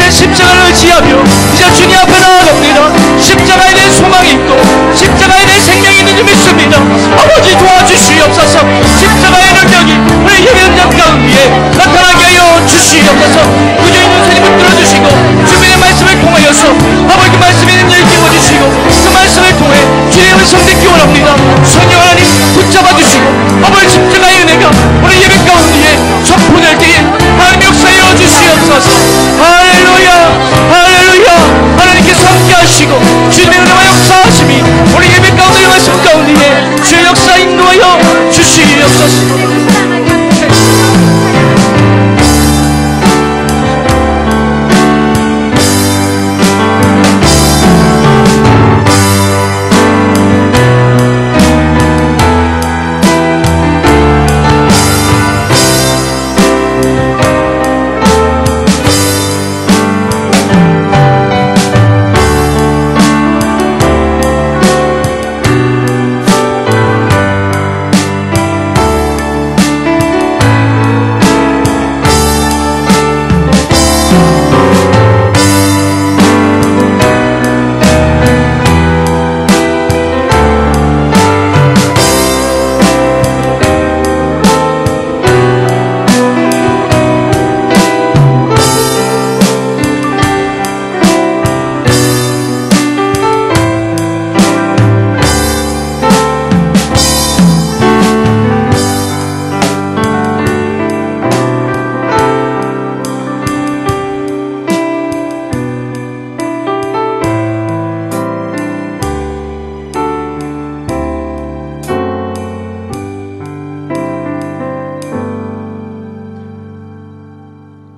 이제 십자가를 지하며 이제 주님 앞에 나아갑니다. 십자가에 대한 소망이 있고 십자가에 대한 생명이 있는 줄 믿습니다. 아버지 도와주시옵소서. 십자가의 능력이 우리 예배 현장 가운데 나타나게 하여 주시옵소서. 구주 있는 손님을 들어주시고 주님의 말씀을 통하여서 아버지 그 말씀에 능력을 끼워주시고 그 말씀을 통해 주님의 성령 기원합니다. 성령 하나님 붙잡아 주시고 아버지 십자가의 은혜가 우리 예배 가운데 선포될 때에 하나님 역사하여 주시옵소서. 할렐루야 할렐루야. 하나님께서 함께 하시고 주님의 은혜와 역사하심이 우리 예배 가운데 말씀 가운데 주의 역사 인도하여 주시옵소서.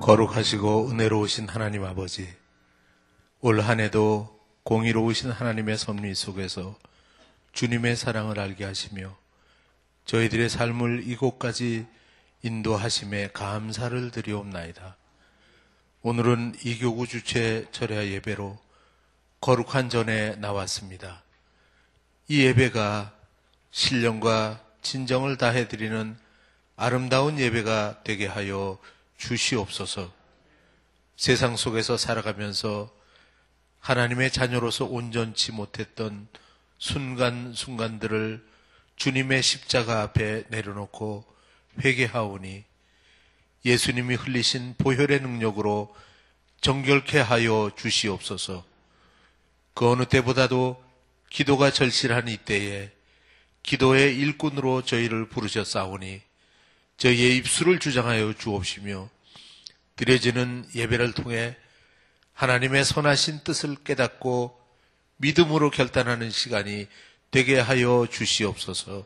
거룩하시고 은혜로우신 하나님 아버지, 올 한 해도 공의로우신 하나님의 섭리 속에서 주님의 사랑을 알게 하시며 저희들의 삶을 이곳까지 인도하심에 감사를 드리옵나이다. 오늘은 이교구 주최 철야 예배로 거룩한 전에 나왔습니다. 이 예배가 신령과 진정을 다해드리는 아름다운 예배가 되게 하여 주시옵소서. 세상 속에서 살아가면서 하나님의 자녀로서 온전치 못했던 순간순간들을 주님의 십자가 앞에 내려놓고 회개하오니 예수님이 흘리신 보혈의 능력으로 정결케 하여 주시옵소서. 그 어느 때보다도 기도가 절실한 이때에 기도의 일꾼으로 저희를 부르셨사오니 저희의 입술을 주장하여 주옵시며 드려지는 예배를 통해 하나님의 선하신 뜻을 깨닫고 믿음으로 결단하는 시간이 되게 하여 주시옵소서.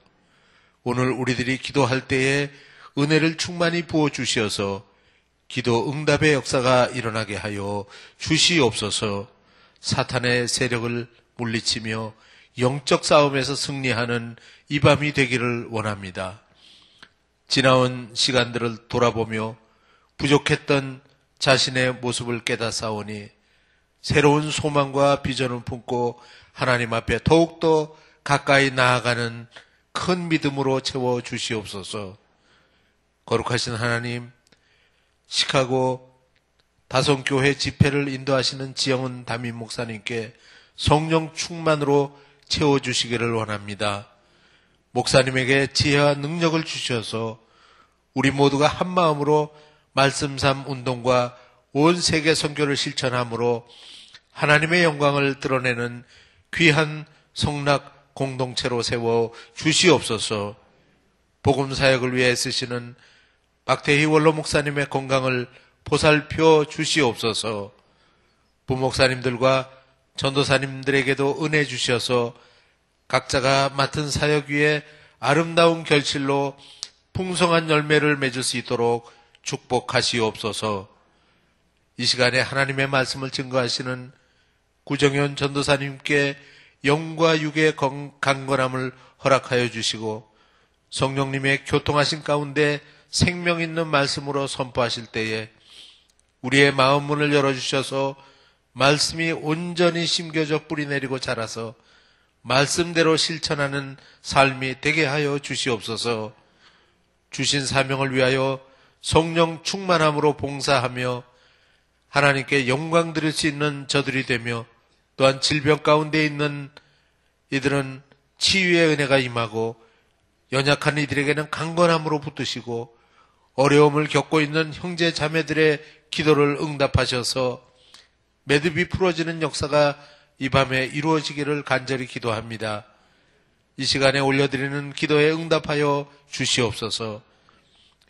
오늘 우리들이 기도할 때에 은혜를 충만히 부어주시어서 기도 응답의 역사가 일어나게 하여 주시옵소서. 사탄의 세력을 물리치며 영적 싸움에서 승리하는 이 밤이 되기를 원합니다. 지나온 시간들을 돌아보며 부족했던 자신의 모습을 깨닫사오니 새로운 소망과 비전을 품고 하나님 앞에 더욱더 가까이 나아가는 큰 믿음으로 채워 주시옵소서. 거룩하신 하나님, 시카고 다성교회 집회를 인도하시는 지영은 담임 목사님께 성령 충만으로 채워주시기를 원합니다. 목사님에게 지혜와 능력을 주셔서 우리 모두가 한마음으로 말씀삼 운동과 온 세계 선교를 실천함으로 하나님의 영광을 드러내는 귀한 성락 공동체로 세워 주시옵소서. 복음사역을 위해 쓰시는 박태희 원로 목사님의 건강을 보살펴 주시옵소서. 부목사님들과 전도사님들에게도 은혜 주셔서 각자가 맡은 사역 위에 아름다운 결실로 풍성한 열매를 맺을 수 있도록 축복하시옵소서. 이 시간에 하나님의 말씀을 증거하시는 구정현 전도사님께 영과 육의 강건함을 허락하여 주시고 성령님의 교통하신 가운데 생명 있는 말씀으로 선포하실 때에 우리의 마음 문을 열어주셔서 말씀이 온전히 심겨져 뿌리내리고 자라서 말씀대로 실천하는 삶이 되게 하여 주시옵소서. 주신 사명을 위하여 성령 충만함으로 봉사하며 하나님께 영광 드릴 수 있는 저들이 되며, 또한 질병 가운데 있는 이들은 치유의 은혜가 임하고, 연약한 이들에게는 강건함으로 붙드시고, 어려움을 겪고 있는 형제 자매들의 기도를 응답하셔서 매듭이 풀어지는 역사가 이 밤에 이루어지기를 간절히 기도합니다. 이 시간에 올려드리는 기도에 응답하여 주시옵소서.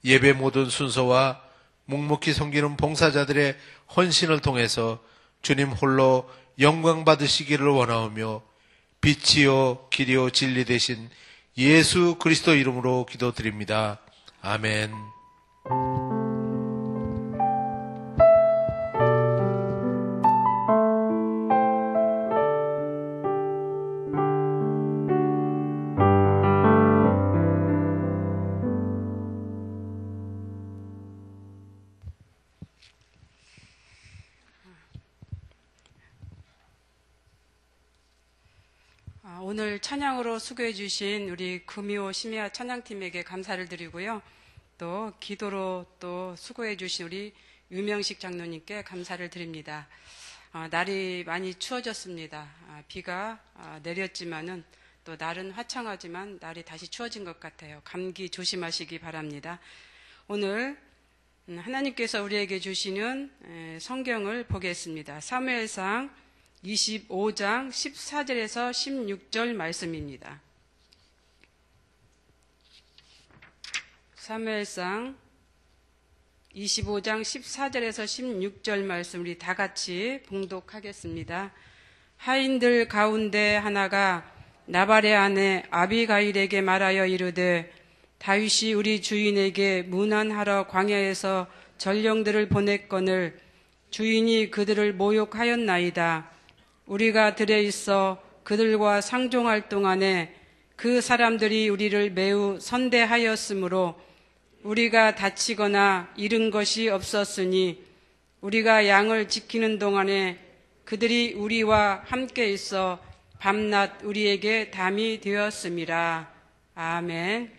예배 모든 순서와 묵묵히 섬기는 봉사자들의 헌신을 통해서 주님 홀로 영광 받으시기를 원하오며, 빛이요 길이요 진리 되신 예수 그리스도 이름으로 기도드립니다. 아멘. 오늘 찬양으로 수고해 주신 우리 금요 심야 찬양팀에게 감사를 드리고요. 또 기도로 또 수고해 주신 우리 유명식 장로님께 감사를 드립니다. 날이 많이 추워졌습니다. 비가 내렸지만은 또 날은 화창하지만 날이 다시 추워진 것 같아요. 감기 조심하시기 바랍니다. 오늘 하나님께서 우리에게 주시는 성경을 보겠습니다. 사무엘상 25장 14절에서 16절 말씀입니다. 사무엘상 25장 14절에서 16절 말씀 우리 다 같이 봉독하겠습니다. 하인들 가운데 하나가 나발의 아내 아비가일에게 말하여 이르되, 다윗이 우리 주인에게 문안하러 광야에서 전령들을 보냈거늘 주인이 그들을 모욕하였나이다. 우리가 들에 있어 그들과 상종할 동안에 그 사람들이 우리를 매우 선대하였으므로 우리가 다치거나 잃은 것이 없었으니 우리가 양을 지키는 동안에 그들이 우리와 함께 있어 밤낮 우리에게 담이 되었음이라. 아멘.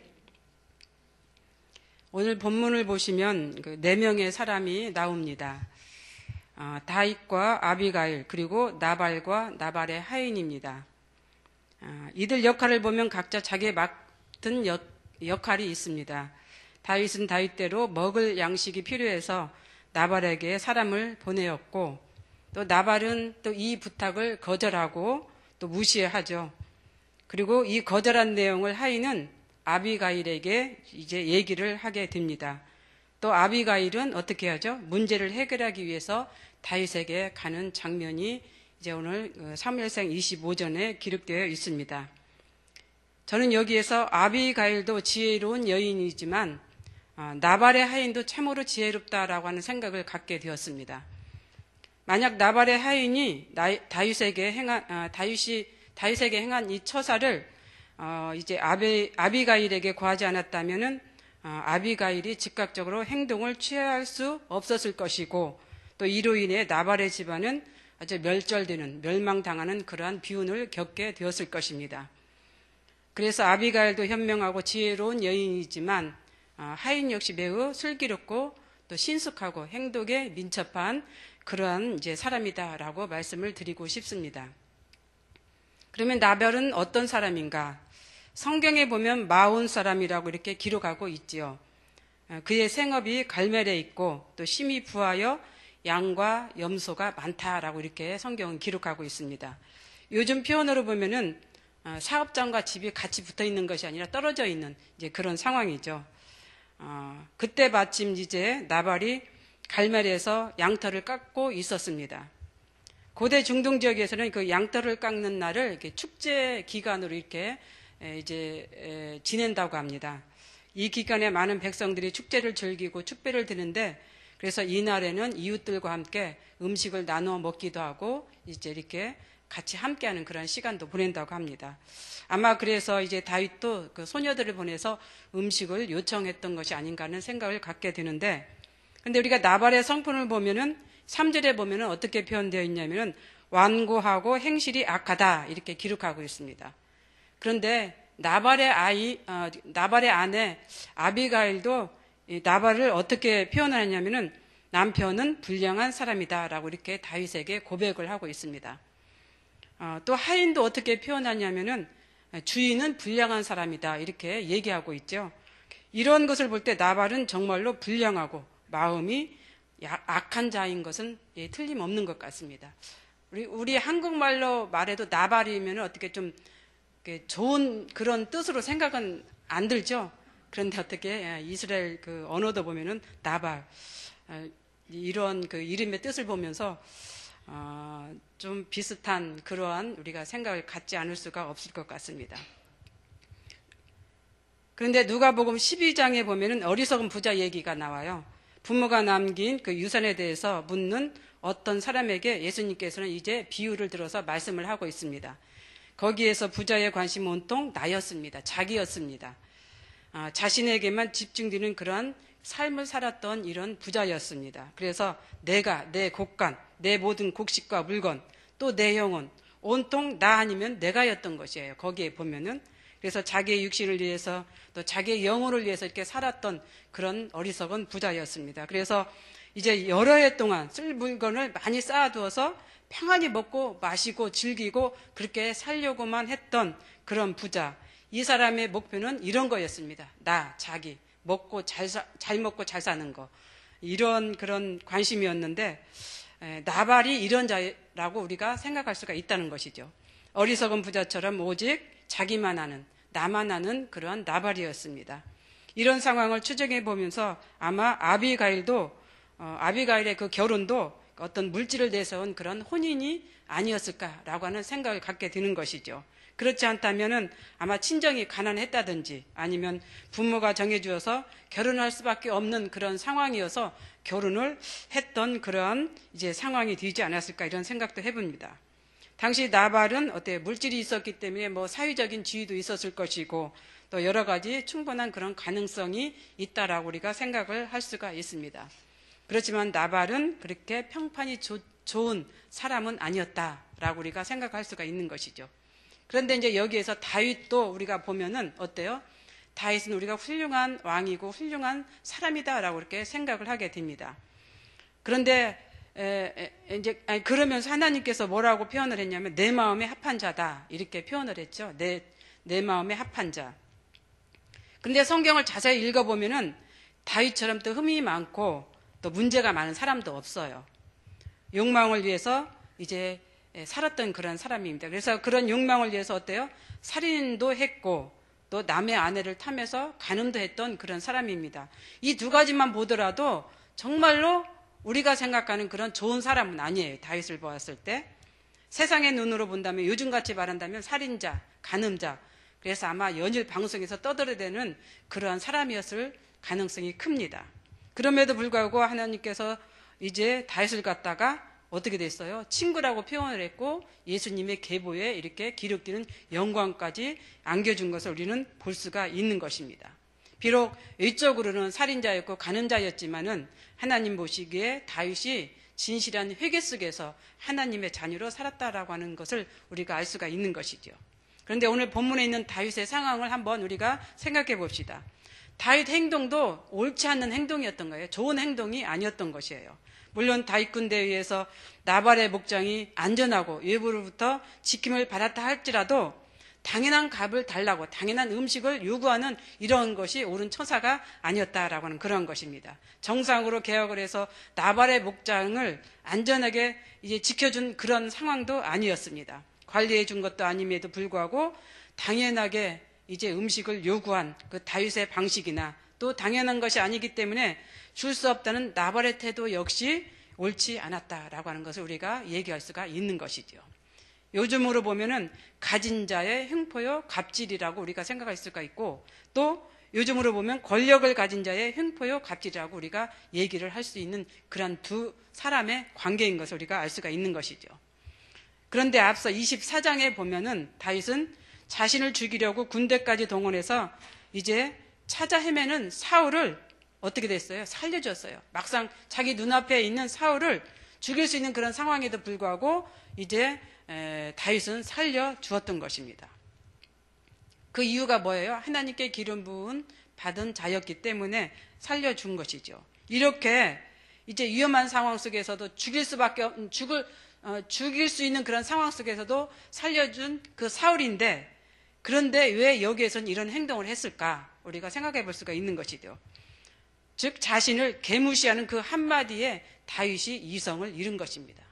오늘 본문을 보시면 4명의 사람이 나옵니다. 다윗과 아비가일, 그리고 나발과 나발의 하인입니다. 이들 역할을 보면 각자 자기에 맡은 역할이 있습니다. 다윗은 다윗대로 먹을 양식이 필요해서 나발에게 사람을 보내었고, 또 나발은 또 이 부탁을 거절하고 또 무시하죠. 그리고 이 거절한 내용을 하인은 아비가일에게 이제 얘기를 하게 됩니다. 또 아비가일은 어떻게 하죠? 문제를 해결하기 위해서 다윗에게 가는 장면이 이제 오늘 사무엘상 25전에 기록되어 있습니다. 저는 여기에서 아비가일도 지혜로운 여인이지만 나발의 하인도 참으로 지혜롭다라고 하는 생각을 갖게 되었습니다. 만약 나발의 하인이 다윗에게 행한 이 처사를 이제 아비가일에게 구하지 않았다면은 아비가일이 즉각적으로 행동을 취할 수 없었을 것이고, 또 이로 인해 나발의 집안은 아주 멸절되는, 멸망당하는 그러한 비운을 겪게 되었을 것입니다. 그래서 아비가일도 현명하고 지혜로운 여인이지만 하인 역시 매우 슬기롭고 또 신숙하고 행동에 민첩한 그러한 이제 사람이다라고 말씀을 드리고 싶습니다. 그러면 나발은 어떤 사람인가? 성경에 보면 마온 사람이라고 이렇게 기록하고 있지요. 그의 생업이 갈멜에 있고 또 심히 부하여 양과 염소가 많다라고 이렇게 성경은 기록하고 있습니다. 요즘 표현으로 보면은 사업장과 집이 같이 붙어 있는 것이 아니라 떨어져 있는 이제 그런 상황이죠. 그때 마침 이제 나발이 갈멜에서 양털을 깎고 있었습니다. 고대 중동 지역에서는 그 양털을 깎는 날을 이렇게 축제 기간으로 이렇게 이제 지낸다고 합니다. 이 기간에 많은 백성들이 축제를 즐기고 축배를 드는데, 그래서 이날에는 이웃들과 함께 음식을 나누어 먹기도 하고 이제 이렇게 같이 함께하는 그런 시간도 보낸다고 합니다. 아마 그래서 이제 다윗도 그 소녀들을 보내서 음식을 요청했던 것이 아닌가 하는 생각을 갖게 되는데, 근데 우리가 나발의 성품을 보면은 3절에 보면은 어떻게 표현되어 있냐면은 완고하고 행실이 악하다 이렇게 기록하고 있습니다. 그런데 나발의 아내 아비가일도 나발을 어떻게 표현하냐면은 남편은 불량한 사람이다라고 이렇게 다윗에게 고백을 하고 있습니다. 또 하인도 어떻게 표현하냐면은 주인은 불량한 사람이다 이렇게 얘기하고 있죠. 이런 것을 볼 때 나발은 정말로 불량하고 마음이 악한 자인 것은 틀림없는 것 같습니다. 우리 한국말로 말해도 나발이면 어떻게 좀 좋은 그런 뜻으로 생각은 안 들죠. 그런데 어떻게 이스라엘 그 언어도 보면은 나발 이런 그 이름의 뜻을 보면서 좀 비슷한 그러한 우리가 생각을 갖지 않을 수가 없을 것 같습니다. 그런데 누가복음 12장에 보면은 어리석은 부자 얘기가 나와요. 부모가 남긴 그 유산에 대해서 묻는 어떤 사람에게 예수님께서는 이제 비유를 들어서 말씀을 하고 있습니다. 거기에서 부자의 관심은 온통 나였습니다. 자기였습니다. 자신에게만 집중되는 그런 삶을 살았던 이런 부자였습니다. 그래서 내가, 내 곡간, 내 모든 곡식과 물건, 또 내 영혼, 온통 나 아니면 내가였던 것이에요. 거기에 보면은. 그래서 자기의 육신을 위해서 또 자기의 영혼을 위해서 이렇게 살았던 그런 어리석은 부자였습니다. 그래서 이제 여러 해 동안 쓸 물건을 많이 쌓아두어서 평안히 먹고 마시고 즐기고 그렇게 살려고만 했던 그런 부자. 이 사람의 목표는 이런 거였습니다. 나, 자기, 먹고 잘 먹고 잘 사는 거. 이런 그런 관심이었는데 나발이 이런 자라고 우리가 생각할 수가 있다는 것이죠. 어리석은 부자처럼 오직 자기만 아는, 나만 아는 그러한 나발이었습니다. 이런 상황을 추정해 보면서 아마 아비가일의 그 결혼도 어떤 물질을 내세운 그런 혼인이 아니었을까라고 하는 생각을 갖게 되는 것이죠. 그렇지 않다면은 아마 친정이 가난했다든지 아니면 부모가 정해주어서 결혼할 수밖에 없는 그런 상황이어서 결혼을 했던 그러한 이제 상황이 되지 않았을까 이런 생각도 해봅니다. 당시 나발은 물질이 있었기 때문에 뭐 사회적인 지위도 있었을 것이고 또 여러 가지 충분한 그런 가능성이 있다라고 우리가 생각을 할 수가 있습니다. 그렇지만 나발은 그렇게 평판이 좋은 사람은 아니었다라고 우리가 생각할 수가 있는 것이죠. 그런데 이제 여기에서 다윗도 우리가 보면은 어때요? 다윗은 우리가 훌륭한 왕이고 훌륭한 사람이다라고 이렇게 생각을 하게 됩니다. 그런데 그러면서 하나님께서 뭐라고 표현을 했냐면 내 마음에 합한 자다 이렇게 표현을 했죠. 내 마음에 합한 자. 그런데 성경을 자세히 읽어보면은 다윗처럼 또 흠이 많고 또 문제가 많은 사람도 없어요. 욕망을 위해서 이제 살았던 그런 사람입니다. 그래서 그런 욕망을 위해서 어때요? 살인도 했고 또 남의 아내를 탐해서 간음도 했던 그런 사람입니다. 이 두 가지만 보더라도 정말로 우리가 생각하는 그런 좋은 사람은 아니에요. 다윗을 보았을 때. 세상의 눈으로 본다면 요즘같이 말한다면 살인자, 간음자. 그래서 아마 연일 방송에서 떠들어대는 그러한 사람이었을 가능성이 큽니다. 그럼에도 불구하고 하나님께서 이제 다윗을 갖다가 어떻게 됐어요? 친구라고 표현을 했고 예수님의 계보에 이렇게 기록되는 영광까지 안겨준 것을 우리는 볼 수가 있는 것입니다. 비록 외적으로는 살인자였고 간음자였지만은 하나님 보시기에 다윗이 진실한 회개 속에서 하나님의 자녀로 살았다라고 하는 것을 우리가 알 수가 있는 것이죠. 그런데 오늘 본문에 있는 다윗의 상황을 한번 우리가 생각해 봅시다. 다윗 행동도 옳지 않는 행동이었던 거예요. 좋은 행동이 아니었던 것이에요. 물론 다윗 군대에 의해서 나발의 목장이 안전하고 외부로부터 지킴을 받았다 할지라도 당연한 값을 달라고 당연한 음식을 요구하는 이런 것이 옳은 처사가 아니었다라고 하는 그런 것입니다. 정상으로 개혁을 해서 나발의 목장을 안전하게 이제 지켜준 그런 상황도 아니었습니다. 관리해 준 것도 아님에도 불구하고 당연하게 이제 음식을 요구한 그 다윗의 방식이나 또 당연한 것이 아니기 때문에 줄 수 없다는 나발의 태도 역시 옳지 않았다라고 하는 것을 우리가 얘기할 수가 있는 것이죠. 요즘으로 보면은 가진 자의 횡포요 갑질이라고 우리가 생각할 수가 있고 또 요즘으로 보면 권력을 가진 자의 횡포요 갑질이라고 우리가 얘기를 할 수 있는 그런 두 사람의 관계인 것을 우리가 알 수가 있는 것이죠. 그런데 앞서 24장에 보면은 다윗은 자신을 죽이려고 군대까지 동원해서 이제 찾아 헤매는 사울을 어떻게 됐어요? 살려줬어요. 막상 자기 눈앞에 있는 사울을 죽일 수 있는 그런 상황에도 불구하고 이제 다윗은 살려주었던 것입니다. 그 이유가 뭐예요? 하나님께 기름 부은 받은 자였기 때문에 살려준 것이죠. 이렇게 이제 위험한 상황 속에서도 죽일 수 있는 그런 상황 속에서도 살려준 그 사울인데, 그런데 왜 여기에서는 이런 행동을 했을까? 우리가 생각해 볼 수가 있는 것이죠. 즉 자신을 개무시하는 그 한마디에 다윗이 이성을 잃은 것입니다.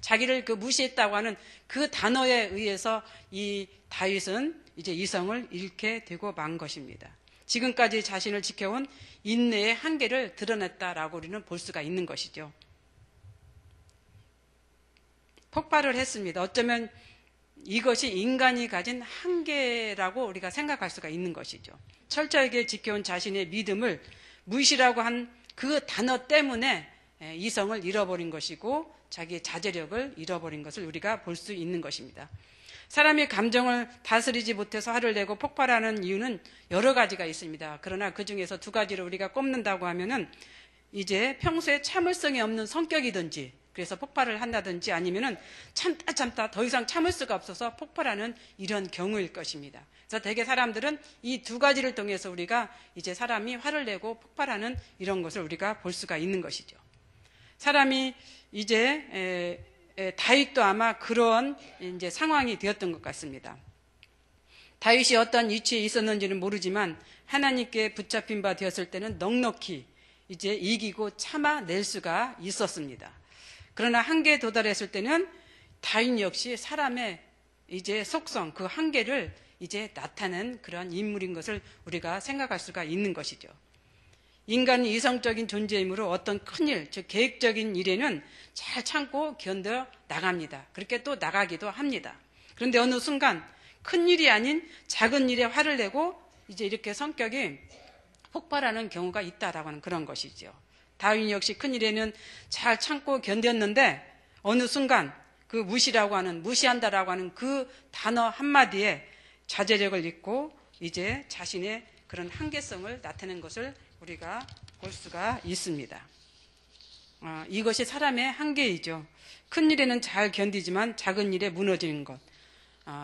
자기를 그 무시했다고 하는 그 단어에 의해서 이 다윗은 이제 이성을 잃게 되고 만 것입니다. 지금까지 자신을 지켜온 인내의 한계를 드러냈다라고 우리는 볼 수가 있는 것이죠. 폭발을 했습니다. 어쩌면 이것이 인간이 가진 한계라고 우리가 생각할 수가 있는 것이죠. 철저하게 지켜온 자신의 믿음을 무시라고 한 그 단어 때문에 이성을 잃어버린 것이고 자기의 자제력을 잃어버린 것을 우리가 볼 수 있는 것입니다. 사람이 감정을 다스리지 못해서 화를 내고 폭발하는 이유는 여러 가지가 있습니다. 그러나 그 중에서 두 가지를 우리가 꼽는다고 하면은 이제 평소에 참을성이 없는 성격이든지 그래서 폭발을 한다든지 아니면은 참다 더 이상 참을 수가 없어서 폭발하는 이런 경우일 것입니다. 그래서 대개 사람들은 이 두 가지를 통해서 우리가 이제 사람이 화를 내고 폭발하는 이런 것을 우리가 볼 수가 있는 것이죠. 사람이 이제 다윗도 아마 그런 이제 상황이 되었던 것 같습니다. 다윗이 어떤 위치에 있었는지는 모르지만 하나님께 붙잡힌 바 되었을 때는 넉넉히 이제 이기고 참아낼 수가 있었습니다. 그러나 한계에 도달했을 때는 다윗 역시 사람의 이제 속성, 그 한계를 이제 나타낸 그런 인물인 것을 우리가 생각할 수가 있는 것이죠. 인간은 이성적인 존재이므로 어떤 큰일, 즉 계획적인 일에는 잘 참고 견뎌 나갑니다. 그렇게 또 나가기도 합니다. 그런데 어느 순간 큰일이 아닌 작은 일에 화를 내고 이제 이렇게 성격이 폭발하는 경우가 있다라고 하는 그런 것이죠. 다윗 역시 큰일에는 잘 참고 견뎠는데 어느 순간 그 무시한다라고 하는 그 단어 한마디에 자제력을 잃고 이제 자신의 그런 한계성을 나타낸 것을 우리가 볼 수가 있습니다. 이것이 사람의 한계이죠. 큰 일에는 잘 견디지만 작은 일에 무너지는 것.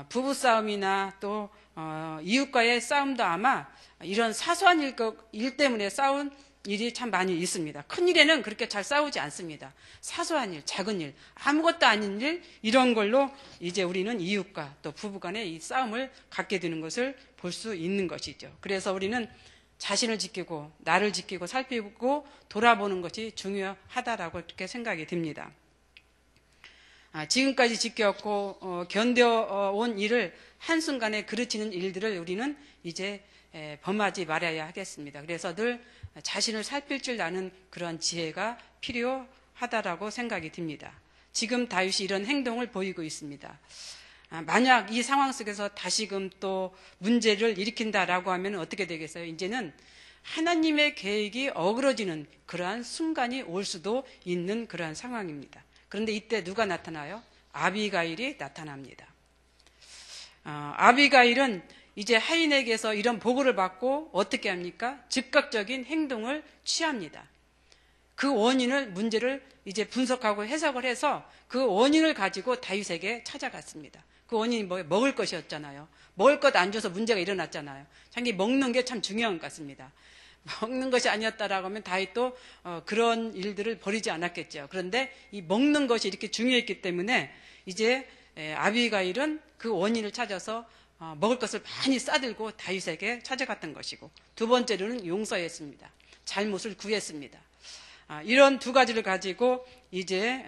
부부싸움이나 또 이웃과의 싸움도 아마 이런 사소한 일 때문에 싸운 일이 참 많이 있습니다. 큰 일에는 그렇게 잘 싸우지 않습니다. 사소한 일, 작은 일, 아무것도 아닌 일, 이런 걸로 이제 우리는 이웃과 또 부부 간의 이 싸움을 갖게 되는 것을 볼 수 있는 것이죠. 그래서 우리는 자신을 지키고 나를 지키고 살피고 돌아보는 것이 중요하다라고 이렇게 생각이 듭니다. 지금까지 지켜왔고 견뎌온 일을 한순간에 그르치는 일들을 우리는 이제 범하지 말아야 하겠습니다. 그래서 늘 자신을 살필 줄 아는 그런 지혜가 필요하다라고 생각이 듭니다. 지금 다윗이 이런 행동을 보이고 있습니다. 만약 이 상황 속에서 다시금 또 문제를 일으킨다라고 하면 어떻게 되겠어요? 이제는 하나님의 계획이 어그러지는 그러한 순간이 올 수도 있는 그러한 상황입니다. 그런데 이때 누가 나타나요? 아비가일이 나타납니다. 아비가일은 이제 하인에게서 이런 보고를 받고 어떻게 합니까? 즉각적인 행동을 취합니다. 그 문제를 이제 분석하고 해석을 해서 그 원인을 가지고 다윗에게 찾아갔습니다. 그 원인이 먹을 것이었잖아요. 먹을 것 안 줘서 문제가 일어났잖아요. 자기 먹는 게 참 중요한 것 같습니다. 먹는 것이 아니었다라고 하면 다윗도 그런 일들을 벌이지 않았겠죠. 그런데 이 먹는 것이 이렇게 중요했기 때문에 이제 아비가일은 그 원인을 찾아서 먹을 것을 많이 싸들고 다윗에게 찾아갔던 것이고, 두 번째로는 용서했습니다. 잘못을 구했습니다. 이런 두 가지를 가지고 이제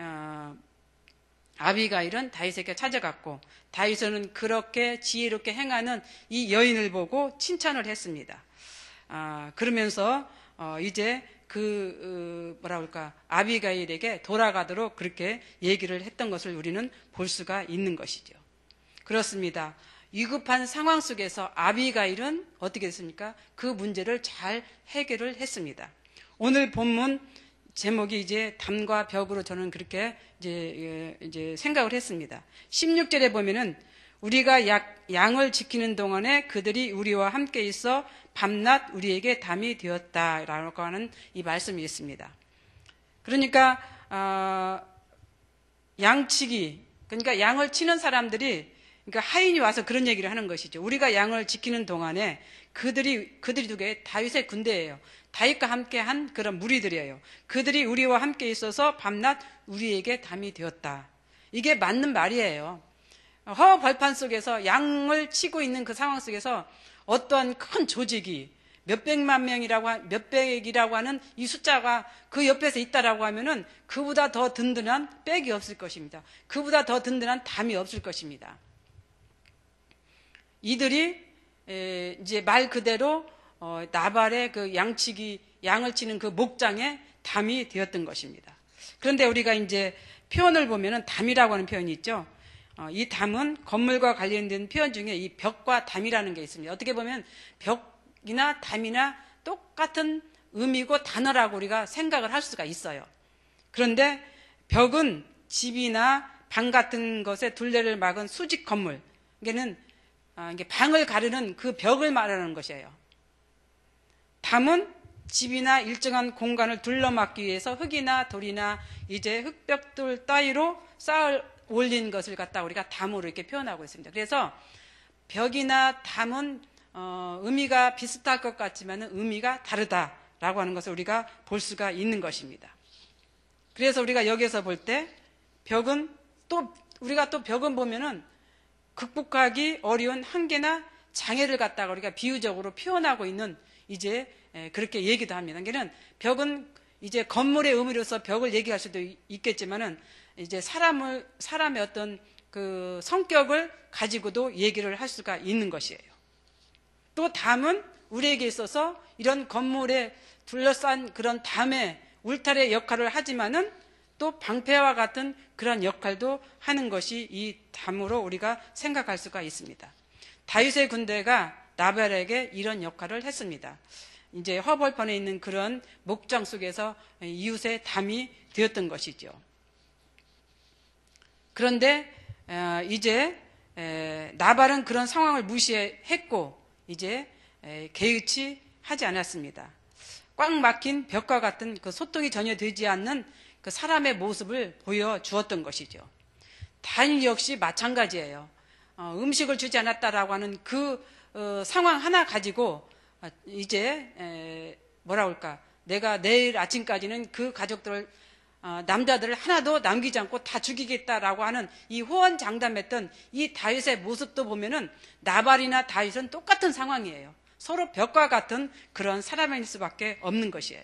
아비가일은 다윗에게 찾아갔고, 다윗은 그렇게 지혜롭게 행하는 이 여인을 보고 칭찬을 했습니다. 그러면서 이제 아비가일에게 돌아가도록 그렇게 얘기를 했던 것을 우리는 볼 수가 있는 것이죠. 그렇습니다. 위급한 상황 속에서 아비가일은 어떻게 됐습니까? 그 문제를 잘 해결을 했습니다. 오늘 본문 제목이 이제 담과 벽으로 저는 그렇게 이제 생각을 했습니다. 16절에 보면은 우리가 양을 지키는 동안에 그들이 우리와 함께 있어 밤낮 우리에게 담이 되었다라고 하는 이 말씀이 있습니다. 그러니까 양치기, 그러니까 양을 치는 사람들이, 그러니까 하인이 와서 그런 얘기를 하는 것이죠. 우리가 양을 지키는 동안에 그들이 누구예요? 다윗의 군대예요. 다윗과 함께한 그런 무리들이에요. 그들이 우리와 함께 있어서 밤낮 우리에게 담이 되었다. 이게 맞는 말이에요. 벌판 속에서 양을 치고 있는 그 상황 속에서 어떠한 큰 조직이 몇백이라고 하는 이 숫자가 그 옆에서 있다라고 하면은 그보다 더 든든한 백이 없을 것입니다. 그보다 더 든든한 담이 없을 것입니다. 이들이 이제 말 그대로 나발의 그 양을 치는 그 목장에 담이 되었던 것입니다. 그런데 우리가 이제 표현을 보면은 담이라고 하는 표현이 있죠. 이 담은 건물과 관련된 표현 중에 이 벽과 담이라는 게 있습니다. 어떻게 보면 벽이나 담이나 똑같은 의미고 단어라고 우리가 생각을 할 수가 있어요. 그런데 벽은 집이나 방 같은 것에 둘레를 막은 수직 건물, 이게는 이게 방을 가르는 그 벽을 말하는 것이에요. 담은 집이나 일정한 공간을 둘러막기 위해서 흙이나 돌이나 이제 흙벽돌 따위로 쌓아 올린 것을 갖다 우리가 담으로 이렇게 표현하고 있습니다. 그래서 벽이나 담은 의미가 비슷할 것 같지만 의미가 다르다라고 하는 것을 우리가 볼 수가 있는 것입니다. 그래서 우리가 여기서 볼 때 벽은 우리가 또 벽은 보면은 극복하기 어려운 한계나 장애를 갖다가 우리가 비유적으로 표현하고 있는 이제 그렇게 얘기도 합니다. 그러니까 벽은 이제 건물의 의미로서 벽을 얘기할 수도 있겠지만은 이제 사람의 어떤 그 성격을 가지고도 얘기를 할 수가 있는 것이에요. 또 담은 우리에게 있어서 이런 건물에 둘러싼 그런 담의 울타리 역할을 하지만은 또 방패와 같은 그런 역할도 하는 것이 이 담으로 우리가 생각할 수가 있습니다. 다윗의 군대가 나발에게 이런 역할을 했습니다. 이제 허벌판에 있는 그런 목장 속에서 이웃의 담이 되었던 것이죠. 그런데 이제 나발은 그런 상황을 무시했고 이제 개의치 하지 않았습니다. 꽉 막힌 벽과 같은 그 소통이 전혀 되지 않는 그 사람의 모습을 보여주었던 것이죠. 다윗 역시 마찬가지예요. 음식을 주지 않았다라고 하는 그 상황 하나 가지고 이제 뭐라 그럴까, 내가 내일 아침까지는 그 가족들을 남자들을 하나도 남기지 않고 다 죽이겠다라고 하는 이 호언장담했던 이 다윗의 모습도 보면은 나발이나 다윗은 똑같은 상황이에요. 서로 벽과 같은 그런 사람일 수밖에 없는 것이에요.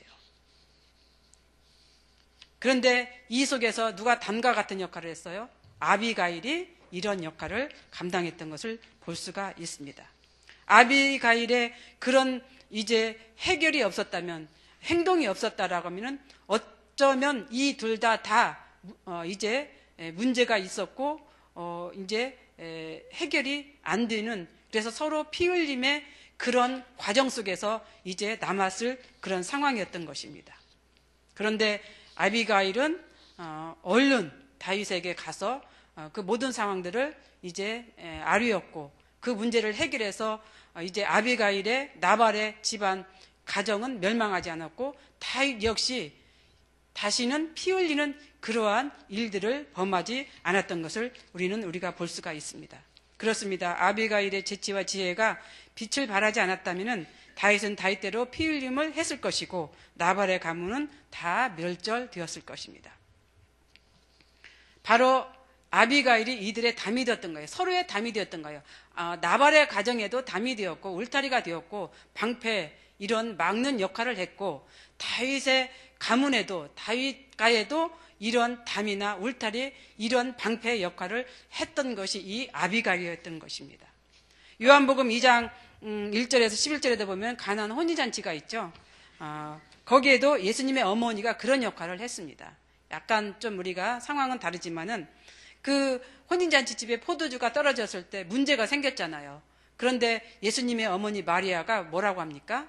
그런데 이 속에서 누가 담과 같은 역할을 했어요? 아비가일이 이런 역할을 감당했던 것을 볼 수가 있습니다. 아비가일의 그런 이제 해결이 없었다면, 행동이 없었다라고 하면은 어쩌면 이 둘 다 이제 문제가 있었고 이제 해결이 안 되는, 그래서 서로 피 흘림의 그런 과정 속에서 이제 남았을 그런 상황이었던 것입니다. 그런데 아비가일은 얼른 다윗에게 가서 그 모든 상황들을 이제 아뢰었고 그 문제를 해결해서 이제 아비가일의 나발의 집안 가정은 멸망하지 않았고 다윗 역시 다시는 피 흘리는 그러한 일들을 범하지 않았던 것을 우리가 볼 수가 있습니다. 그렇습니다. 아비가일의 재치와 지혜가 빛을 발하지 않았다면 다윗은 다윗대로 피 흘림을 했을 것이고 나발의 가문은 다 멸절되었을 것입니다. 바로 아비가일이 이들의 담이 되었던 거예요. 서로의 담이 되었던 거예요. 나발의 가정에도 담이 되었고 울타리가 되었고 방패 이런 막는 역할을 했고 다윗의 가문에도 다윗가에도 이런 담이나 울타리 이런 방패 역할을 했던 것이 이 아비가일이었던 것입니다. 요한복음 2장 1절에서 11절에도 보면 가나안 혼인잔치가 있죠. 거기에도 예수님의 어머니가 그런 역할을 했습니다. 약간 좀 우리가 상황은 다르지만은 그 혼인잔치 집에 포도주가 떨어졌을 때 문제가 생겼잖아요. 그런데 예수님의 어머니 마리아가 뭐라고 합니까?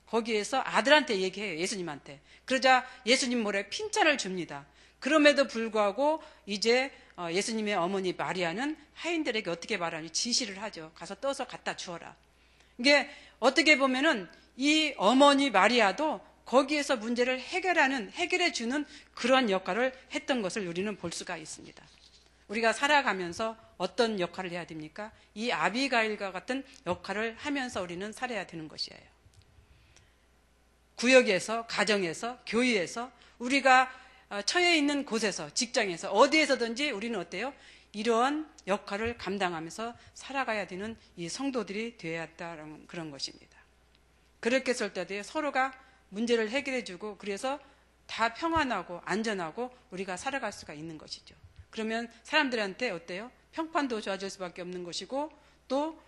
거기에서 아들한테 얘기해요. 예수님한테. 그러자 예수님 모래 핀잔을 줍니다. 그럼에도 불구하고 이제 예수님의 어머니 마리아는 하인들에게 어떻게 말하니 지시를 하죠. 가서 떠서 갖다 주어라. 이게 어떻게 보면은 이 어머니 마리아도 거기에서 문제를 해결해 주는 그런 역할을 했던 것을 우리는 볼 수가 있습니다. 우리가 살아가면서 어떤 역할을 해야 됩니까? 이 아비가일과 같은 역할을 하면서 우리는 살아야 되는 것이에요. 구역에서, 가정에서, 교회에서, 우리가 처해 있는 곳에서, 직장에서, 어디에서든지 우리는 어때요? 이런 역할을 감당하면서 살아가야 되는 이 성도들이 되어야 한다는 그런 것입니다. 그렇게 했을 때 서로가 문제를 해결해주고, 그래서 다 평안하고 안전하고 우리가 살아갈 수가 있는 것이죠. 그러면 사람들한테 어때요? 평판도 좋아질 수밖에 없는 것이고, 또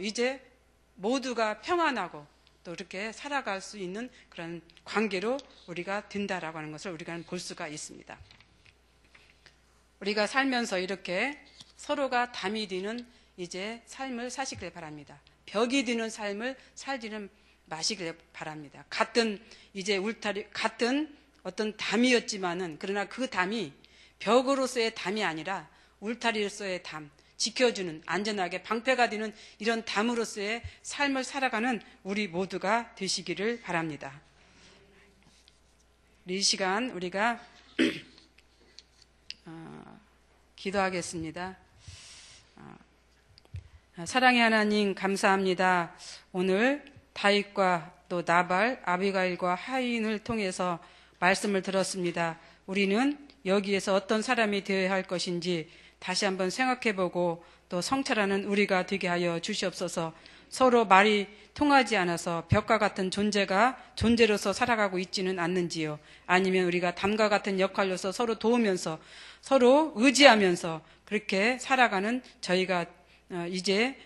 이제 모두가 평안하고 또 이렇게 살아갈 수 있는 그런 관계로 우리가 된다라고 하는 것을 우리가 볼 수가 있습니다. 우리가 살면서 이렇게 서로가 담이 되는 이제 삶을 사시길 바랍니다. 벽이 되는 삶을 살지는 마시길 바랍니다. 같은 이제 울타리, 같은 어떤 담이었지만은, 그러나 그 담이 벽으로서의 담이 아니라 울타리로서의 담, 지켜주는, 안전하게 방패가 되는 이런 담으로서의 삶을 살아가는 우리 모두가 되시기를 바랍니다. 이 시간 우리가 기도하겠습니다. 사랑의 하나님, 감사합니다. 오늘 다윗과 또 나발, 아비가일과 하인을 통해서 말씀을 들었습니다. 우리는 여기에서 어떤 사람이 되어야 할 것인지 다시 한번 생각해보고 또 성찰하는 우리가 되게 하여 주시옵소서. 서로 말이 통하지 않아서 벽과 같은 존재로서 살아가고 있지는 않는지요. 아니면 우리가 담과 같은 역할로서 서로 도우면서 서로 의지하면서 그렇게 살아가는 저희가 이제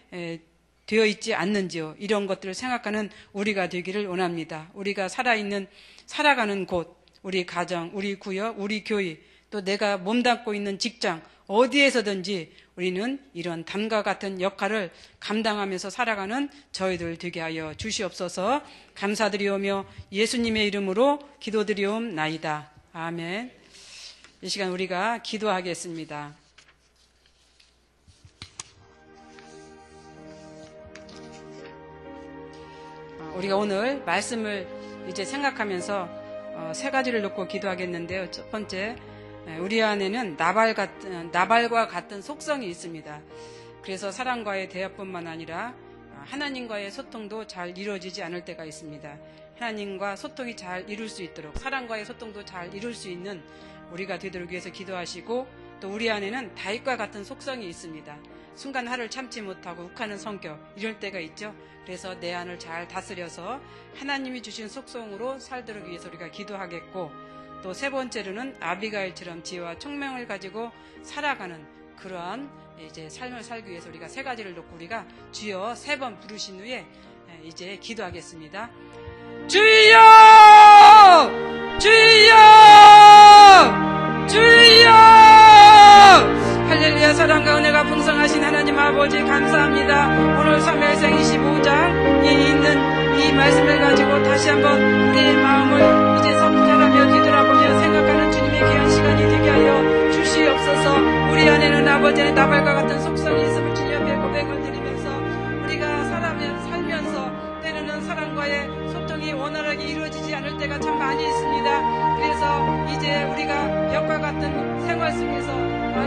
되어 있지 않는지요. 이런 것들을 생각하는 우리가 되기를 원합니다. 우리가 살아가는 곳, 우리 가정, 우리 구역, 우리 교회, 또 내가 몸담고 있는 직장, 어디에서든지 우리는 이런 담과 같은 역할을 감당하면서 살아가는 저희들 되게 하여 주시옵소서. 감사드리오며 예수님의 이름으로 기도드리옵나이다. 아멘. 이 시간 우리가 기도하겠습니다. 우리가 오늘 말씀을 이제 생각하면서 세 가지를 놓고 기도하겠는데요. 첫 번째, 우리 안에는 나발과 같은 속성이 있습니다. 그래서 사람과의 대화뿐만 아니라 하나님과의 소통도 잘 이루어지지 않을 때가 있습니다. 하나님과 소통이 잘 이룰 수 있도록, 사람과의 소통도 잘 이룰 수 있는 우리가 되도록 위해서 기도하시고, 또 우리 안에는 다윗과 같은 속성이 있습니다. 순간 화를 참지 못하고 욱하는 성격, 이럴 때가 있죠. 그래서 내 안을 잘 다스려서 하나님이 주신 속성으로 살도록 위해서 우리가 기도하겠고, 또 세 번째로는 아비가일처럼 지혜와 총명을 가지고 살아가는 그러한 이제 삶을 살기 위해서 우리가 세 가지를 놓고 우리가 주여 3번 부르신 후에 이제 기도하겠습니다. 주여! 주여! 주여! 할렐루야. 사랑과 은혜가 풍성하신 하나님 아버지 감사합니다. 오늘 사무엘상 25장에 있는 이 말씀을 가지고 다시 한번 우리의 마음을 이제 성찰하며 뒤돌아보며 생각하는 주님의 귀한 시간이 되게 하여 주시옵소서. 우리 안에는 아버지의 나발과 같은 속성이 있음을 주님 앞에 고백을 드리면서 우리가 살면서 때로는 사람과의 소통이 원활하게 이루어지지 않을 때가 참 많이 있습니다. 그래서 이제 우리가 벽과 같은 생활 속에서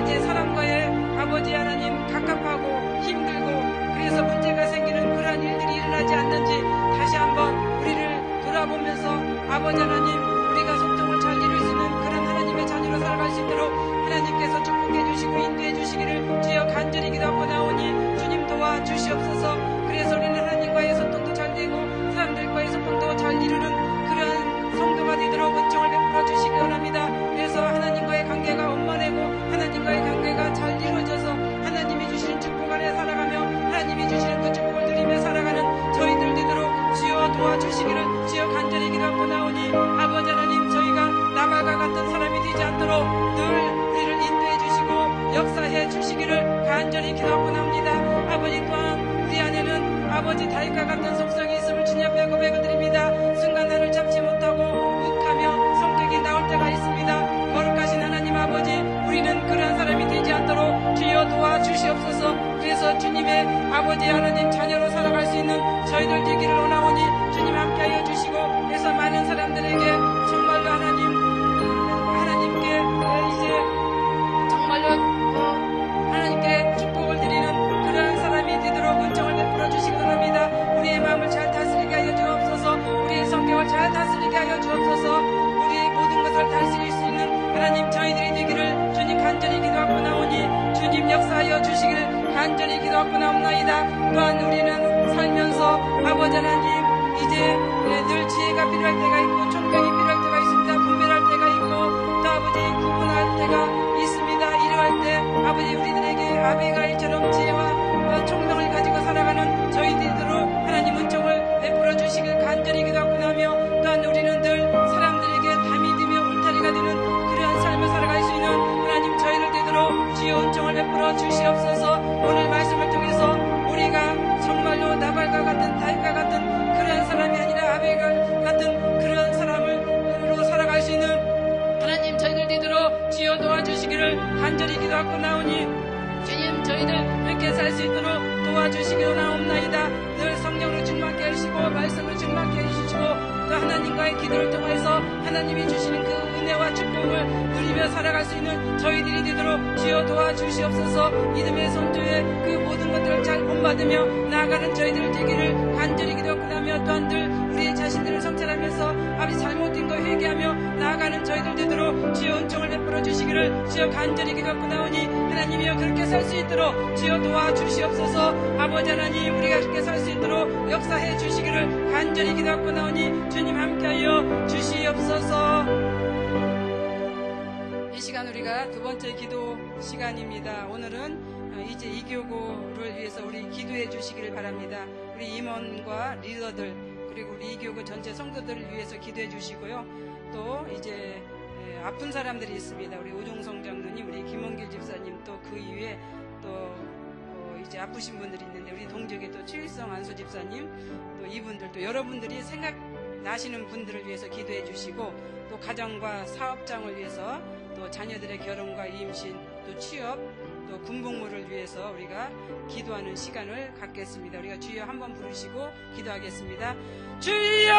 이제 사람과의 아버지 하나님 갑갑하고 힘들고 그래서 문제가 생기는 그러한 일들이 일어나지 않는지 다시 한번 우리를 돌아보면서 아버지 하나님, 우리가 소통을 잘 이룰 수 있는 그런 하나님의 자녀로 살아갈 수 있도록 하나님께서 축복해 주시고 인도해 주시기를 주여 간절히 기도하고 나오니 주님 도와주시옵소서. 그래서 우리는 하나님과의 소통도 잘 되고 사람들과의 소통도 잘 이루는 그러한 성도가 되도록 은총을 베풀어 주시기 원합니다. 그래서 하나님과의 관계가 원만하고 하나님과의 관계가 잘 이루어져서 하나님이 주시는 축복 안에 살아가며 하나님이 주시는 그 축복을 누리며 살아가는 저희들 되도록 주여 도와주시기를 주여 간절히 기도하고 나오니 아버지 하나님, 저희가 나발과 같은 사람이 되지 않도록 늘 우리를 인도해 주시고 역사해 주시기를 간절히 기도하고 나옵니다. 아버지, 또한 우리 안에는 아버지 다윗과 같은 속성이 있음을 주님 앞에 고백을 드립니다. 순간 나를 참지 못하고 욱하며 성격이 나올 때가 있습니다. 거룩하신 하나님 아버지, 우리는 그러한 사람이 되지 않도록 주여 도와주시옵소서. 그래서 주님의 아버지 하나님 자녀로 살아갈 수 있는 저희들 되기를 원하오니 주님 함께하여 주시고, 그래서 많은 사람들에게 정말로 하나님께 이제 정말로 하나님께 축복을 드리는 그러한 사람이 되도록 은총을 베풀어 주시기 바랍니다. 우리의 마음을 잘 다스리게 하여 주옵소서. 우리의 성격을 잘 다스리게 간절히 기도하고 나옵나이다. 또한 우리는 살면서 아버지 하나님 이제 늘 지혜가 필요할 때가 있고 총명이 필요할 때가 있습니다. 분별할 때가 있고 또 아버지 구분할 때가 있습니다. 이러할 때 아버지 우리들에게 아비가일처럼 지혜와 총명을 가지고 살아가는 저희들로 하나님 은총을 베풀어 주시길 간절히 기도하고 나며 또한 우리는 늘 사람들에게 담이 되며 울타리가 되는 그러한 삶을 살아갈 수 있는 하나님 저희를 되도록 주여 은총을 베풀어 주시옵소서. 오늘 말씀을 통해서 우리가 정말로 나발과 같은 다윗과 같은 그러한 사람이 아니라 아벨과 같은 그러한 사람으로 살아갈 수 있는 하나님 저희들 되도록 주여 도와주시기를 간절히 기도하고 나오니 주님 저희들 그렇게 살 수 있도록 도와주시기로 나옵나이다. 늘 성령으로 충만케 하시고 말씀으로 충만케 해주시고 또 하나님과의 기도를 통해서 하나님이 주시는 그 은혜와 축복을 누리며 살아갈 수 있는 저희들이 되도록 주여 도와주시옵소서. 믿음의 선조의 그 모든 것들을 잘 본받으며 나아가는 저희들 되기를 간절히 기도하고 나며 또한 늘 우리의 자신들을 성찰하면서 아버지 잘못된 거 회개하며 나아가는 저희들 되도록 주여 은총을 베풀어 주시기를 주여 간절히 기도하고 나오니 하나님이여 그렇게 살 수 있도록 주여 도와주시옵소서. 아버지 하나님 우리가 그렇게 살 수 있도록 역사해 주시기를 간절히 기도하고 나오니 주님 함께하여 주시옵소서. 이 시간 우리가 두 번째 기도 시간입니다. 오늘은 이제 이교구를 위해서 우리 기도해 주시기를 바랍니다. 우리 임원과 리더들 그리고 우리 이교구 전체 성도들을 위해서 기도해 주시고요. 또 이제 아픈 사람들이 있습니다. 우리 오종성 장로님, 우리 김원길 집사님, 또 그 이후에 또 이제 아프신 분들이 있는데 우리 동족의 또 최일성 안수 집사님, 또 이분들 또 여러분들이 생각나시는 분들을 위해서 기도해 주시고 또 가정과 사업장을 위해서 또 자녀들의 결혼과 임신, 또 취업, 또 군복무를 위해서 우리가 기도하는 시간을 갖겠습니다. 우리가 주여 한번 부르시고 기도하겠습니다. 주여!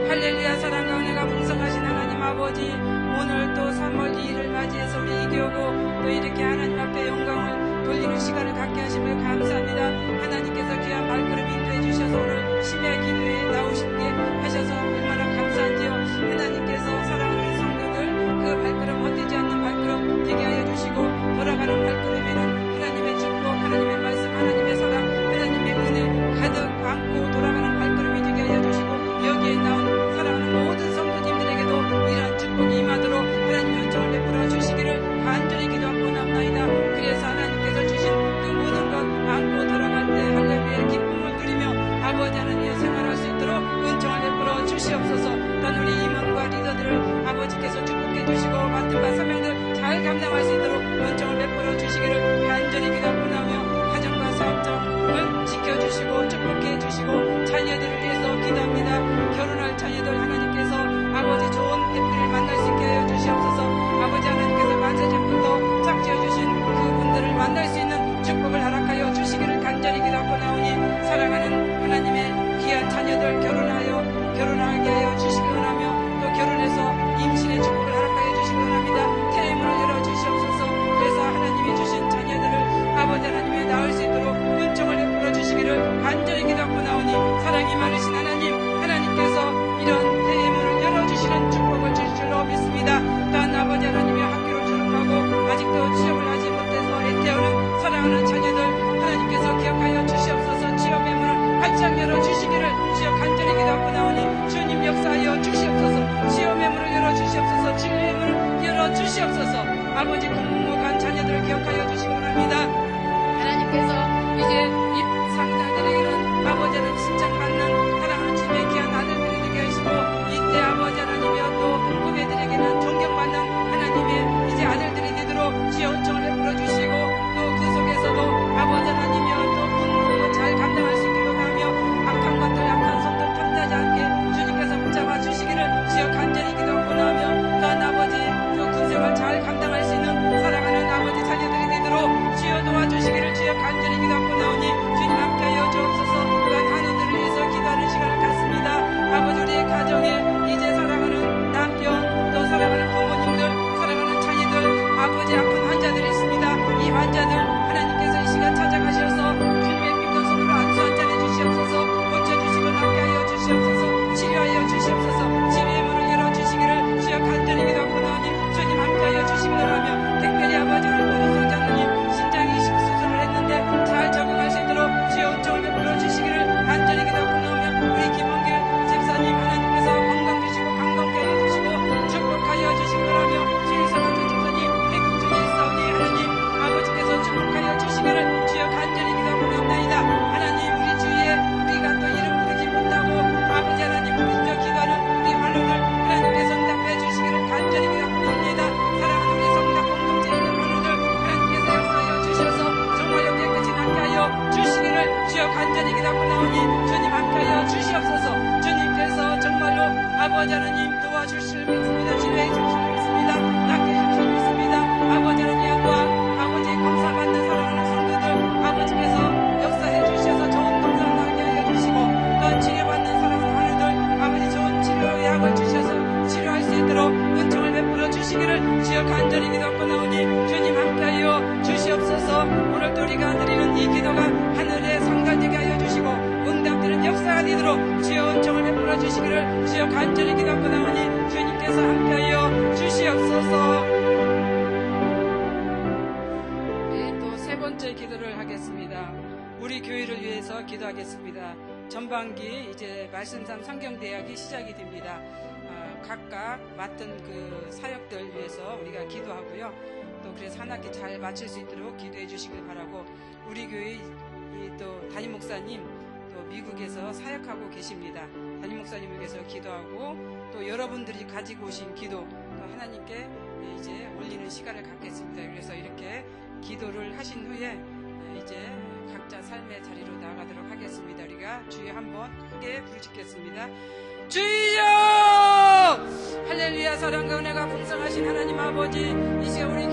할렐루야. 사랑과 은혜가 풍성하신 하나님 아버지, 오늘 또 3월 2일을 맞이해서 우리 이교구 또 이렇게 하나님 앞에 영광을 돌리는 시간을 갖게 하심을 감사합니다. 하나님께서 귀한 발걸음 인도해 주셔서 오늘 심야 기도에 나오시게 하셔서 얼마나 감사한지요. 하나님께서 사랑하는 성도들 그 발걸음 헛되지 않는 발걸음 되게 하여 주시고 돌아가는 발걸음에는 하나님의 축복, 하나님의 말씀, 하나님의 사랑, 하나님의 은혜 가득 안고 돌아가는 발걸음이 되게 하여 주시고 여기에 나온 사랑하는 모든 성도님들에게도 이러한 축복이 임하도록 하나님의 은총을 베풀어 주시기를 간절히 기도하고 나옵나이다. 그래서 하나님께서 주신 그 모든 것 안고 돌아갈 때 할렐루야의 기쁨을 누리며 아버지 하나님의 생활할 수 있도록 은총을 베풀어 주시옵소서. 또한 우리 임원과 리더들을 아버지께서 축복해 주시고 맡은 바 사명들 잘 감당할 수 있도록 은총을 베풀어 주시기를 간절히 기도하고 나며 가정과 사업장을 지켜주시고 축복해 주시고 자녀들을 위해서 기도합니다. 결혼할 자녀들 하나님께서 아버지 좋은 해피를 만날 수 있게 하여 주시옵소서. 아버지 하나님께서 만세전부터 짝지어주신 그분들을 만날 수 있는 축복을 허락하여 주시기를 간절히 기도하고 나오니 사랑하는 하나님의 귀한 자녀들 결혼하게 하여 주시기 원하며 또 결혼해서 임신의 축복을 허락하여 주시기 원합니다. 태임으로 열어주시옵소서. 그래서 하나님이 주신 자녀들을 아버지 하나님의 낳을 수 있도록 은총을 베풀어 주시기를 간절히 기도하고 나오니 사랑이 많으신 하나님께서 이런 태임을 열어주시는 축복을 주실 줄로 믿습니다. 또한 아버지 하나님의 학교를 졸업하고 아직도 취업을 하지 못해서 애태우는 사랑하는 자녀들 하나님께서 기억하여 주시옵소서. 취업의 문을 활짝 열어주시기를 주여 간절히 기도하고 나오니 주님 역사하여 주시옵소서. 취업의 문을 열어주시옵소서. 진리의 문을 열어주시옵소서. 아버지 공무원 간 자녀들을 기억하여 주시기 원합니다. 하나님께서 이제 입상자들에게는 아버지 하나님 칭찬받는 사랑하는 주님의 귀한 아들들이 되게 하시고 이제 아버지 하나님이여 또 후배들에게는 존경받는 하나님의 이제 아들들이 되도록 주여 은총을 베풀어 주시고 또 그 속에서도 아버지 하나님이여 또 군복무 잘 감당할 수 있기도 하며 악한 것들 약한 손들 탐나지 않게 주님께서 붙잡아 주시기를 주여 간절히 기도하고 나오며 또한 아버지 또 군생활 잘 감당할 수 있는 사랑하는 아버지 자녀들이 되도록 주여 도와주시기를 주여 간절히 기도하고 나오니 주님 함께하여 주옵소서. 또한 한우들을 위해서 기도하는 아버지 하나님 도와주실 믿습니다. 치료해 주실 믿습니다. 낚여주실 믿습니다. 아버지 하나님 양과 아버지 감사받는 사랑하는 성도들 아버지께서 역사해 주셔서 좋은 감사 나게 하여 주시고 또한 치료받는 사랑하는 하루들 아버지 좋은 치료의 약을 주셔서 치료할 수 있도록 은총을 베풀어 주시기를 주여 간절히 기도하옵나오니 주님 함께하여 주시옵소서. 오늘 또 우리가 드리는 이 기도가 하늘에 성달되게 하여 주시고 응답되는 역사가 되도록 주여 은총을 베풀어 주시기를 주여 간절히 기도하옵나오니 주님께서 함께하여 주시옵소서. 네, 또 세 번째 기도를 하겠습니다. 우리 교회를 위해서 기도하겠습니다. 전반기 이제 말씀상 성경대학이 시작이 됩니다. 각각 맡은 그 사역들 위해서 우리가 기도하고요. 또 그래서 한 학기 잘 마칠 수 있도록 기도해 주시길 바라고, 우리 교회 또 담임 목사님 또 미국에서 사역하고 계십니다. 담임 목사님에게서 기도하고 또 여러분들이 가지고 오신 기도 또 하나님께 이제 올리는 시간을 갖겠습니다. 그래서 이렇게 기도를 하신 후에 이제 각자 삶의 자리로 나아가도록 하겠습니다. 우리가 주여 한번 크게 부르짖겠습니다. 주여! 할렐루야. 사랑과 은혜가 풍성하신 하나님 아버지, 이 시간 우리